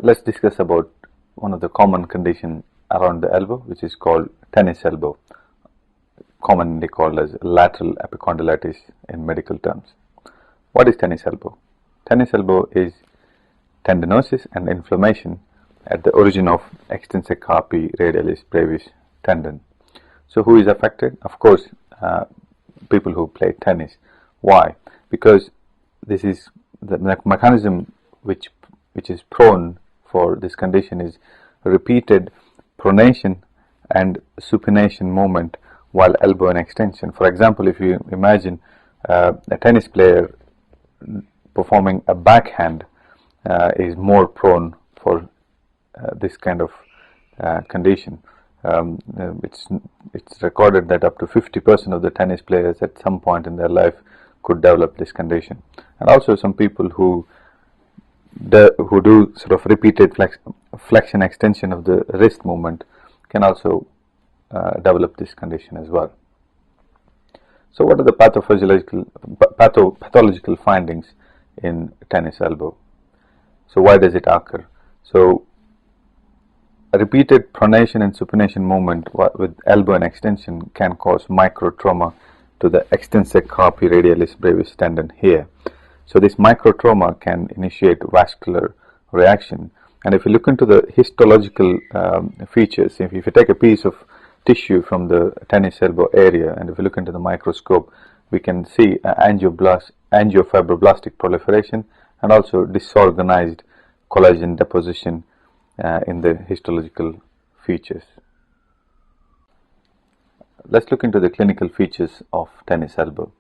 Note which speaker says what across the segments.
Speaker 1: let's discuss about one of the common conditions around the elbow, which is called tennis elbow, commonly called as lateral epicondylitis in medical terms. What is tennis elbow? Tennis elbow is tendinosis and inflammation at the origin of extensor carpi radialis brevis tendon. So who is affected? Of course, people who play tennis. Why? Because this is the mechanism which is prone for this condition is repeated pronation and supination movement while elbow and extension. For example, if you imagine a tennis player performing a backhand is more prone for this kind of condition. It's recorded that up to 50% of the tennis players at some point in their life could develop this condition, and also some people who do sort of repeated flexion extension of the wrist movement can also develop this condition as well. So what are the pathological findings in tennis elbow? So why does it occur? So a repeated pronation and supination movement with elbow and extension can cause microtrauma to the extensor carpi radialis brevis tendon here. So this microtrauma can initiate vascular reaction, and if you look into the histological features, if you take a piece of tissue from the tennis elbow area and if you look into the microscope, we can see angiofibroblastic proliferation and also disorganized collagen deposition in the histological features. Let's look into the clinical features of tennis elbow.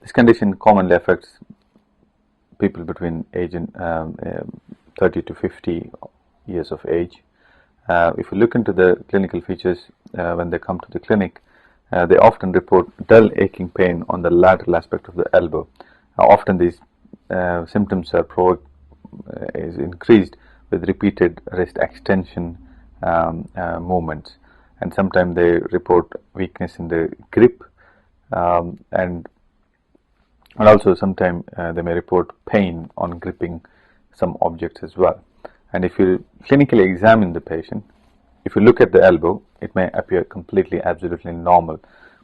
Speaker 1: This condition commonly affects people between age 30 to 50 years of age. If you look into the clinical features, when they come to the clinic, they often report dull aching pain on the lateral aspect of the elbow. Often these symptoms are is increased with repeated wrist extension movements, and sometimes they report weakness in the grip, and also sometimes they may report pain on gripping some objects as well. And if you clinically examine the patient, if you look at the elbow, it may appear completely absolutely normal,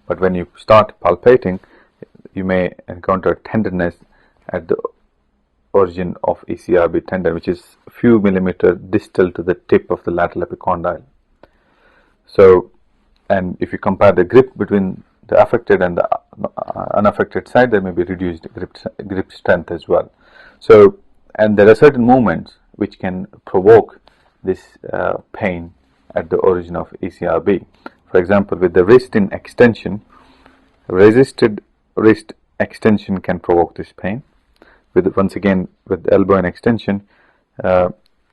Speaker 1: but when you start palpating, you may encounter tenderness at the origin of ECRB tendon, which is a few millimeters distal to the tip of the lateral epicondyle. So, and if you compare the grip between the affected and the unaffected side, there may be reduced grip strength as well. So, and there are certain movements which can provoke this pain at the origin of ECRB. For example, with the wrist in extension, resisted wrist extension can provoke this pain. Once again, with elbow and extension,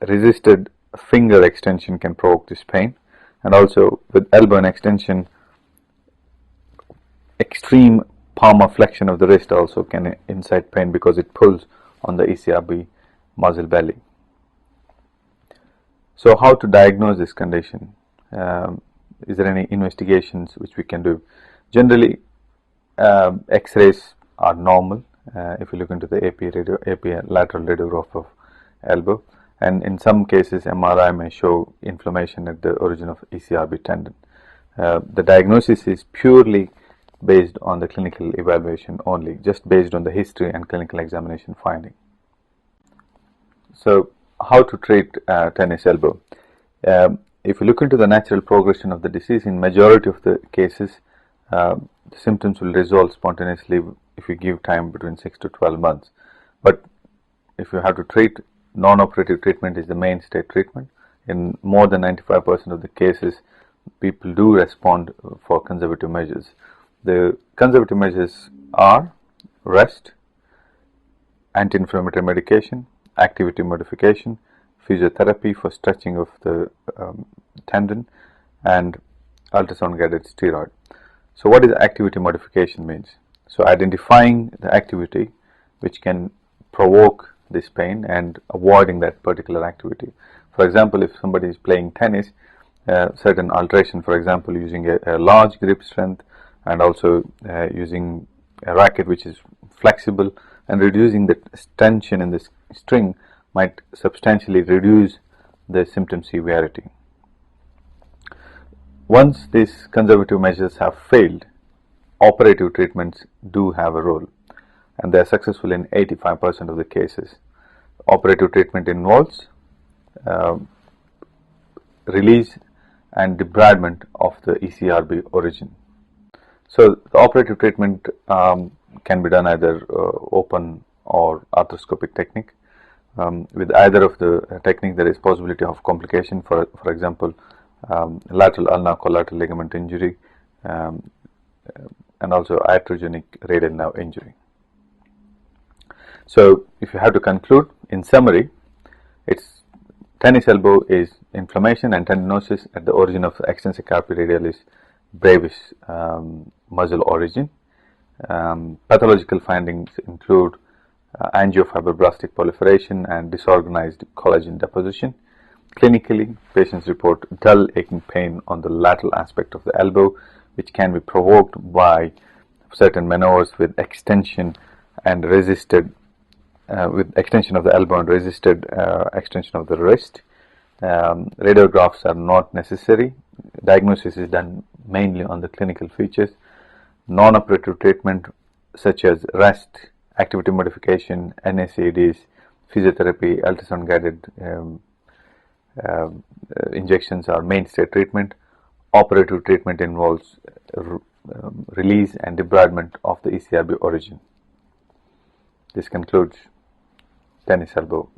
Speaker 1: resisted finger extension can provoke this pain, and also with elbow and extension, extreme palmar flexion of the wrist also can incite pain because it pulls on the ECRB muscle belly. So how to diagnose this condition? Is there any investigations which we can do? Generally, X-rays are normal. If you look into the AP lateral radiograph of elbow, and in some cases MRI may show inflammation at the origin of ECRB tendon. The diagnosis is purely based on the clinical evaluation only, just based on the history and clinical examination finding. So how to treat tennis elbow? If you look into the natural progression of the disease, in majority of the cases, the symptoms will resolve spontaneously if you give time between 6 to 12 months. But if you have to treat, non-operative treatment is the mainstay treatment. In more than 95% of the cases, people do respond for conservative measures. The conservative measures are rest, anti-inflammatory medication, activity modification, physiotherapy for stretching of the tendon, and ultrasound guided steroid. So what is activity modification means? So identifying the activity which can provoke this pain and avoiding that particular activity. For example, if somebody is playing tennis, certain alteration, for example, using a large grip strength and also using a racket which is flexible and reducing the tension in the string might substantially reduce the symptom severity. Once these conservative measures have failed, operative treatments do have a role, and they are successful in 85% of the cases. Operative treatment involves release and debridement of the ECRB origin. So the operative treatment can be done either open or arthroscopic technique. With either of the technique, there is possibility of complication. For example, lateral ulnar collateral ligament injury and also iatrogenic radial nerve injury. So if you have to conclude, in summary, tennis elbow is inflammation and tendinosis at the origin of the extensor carpi radialis brevis muscle origin. Pathological findings include angiofibroblastic proliferation and disorganized collagen deposition. Clinically, patients report dull aching pain on the lateral aspect of the elbow, which can be provoked by certain maneuvers with extension and resisted with extension of the elbow and resisted extension of the wrist. Radiographs are not necessary. Diagnosis is done mainly on the clinical features. Non-operative treatment such as rest, activity modification, NSAIDs, physiotherapy, ultrasound guided injections are mainstay treatment. Operative treatment involves release and debridement of the ECRB origin. This concludes tennis elbow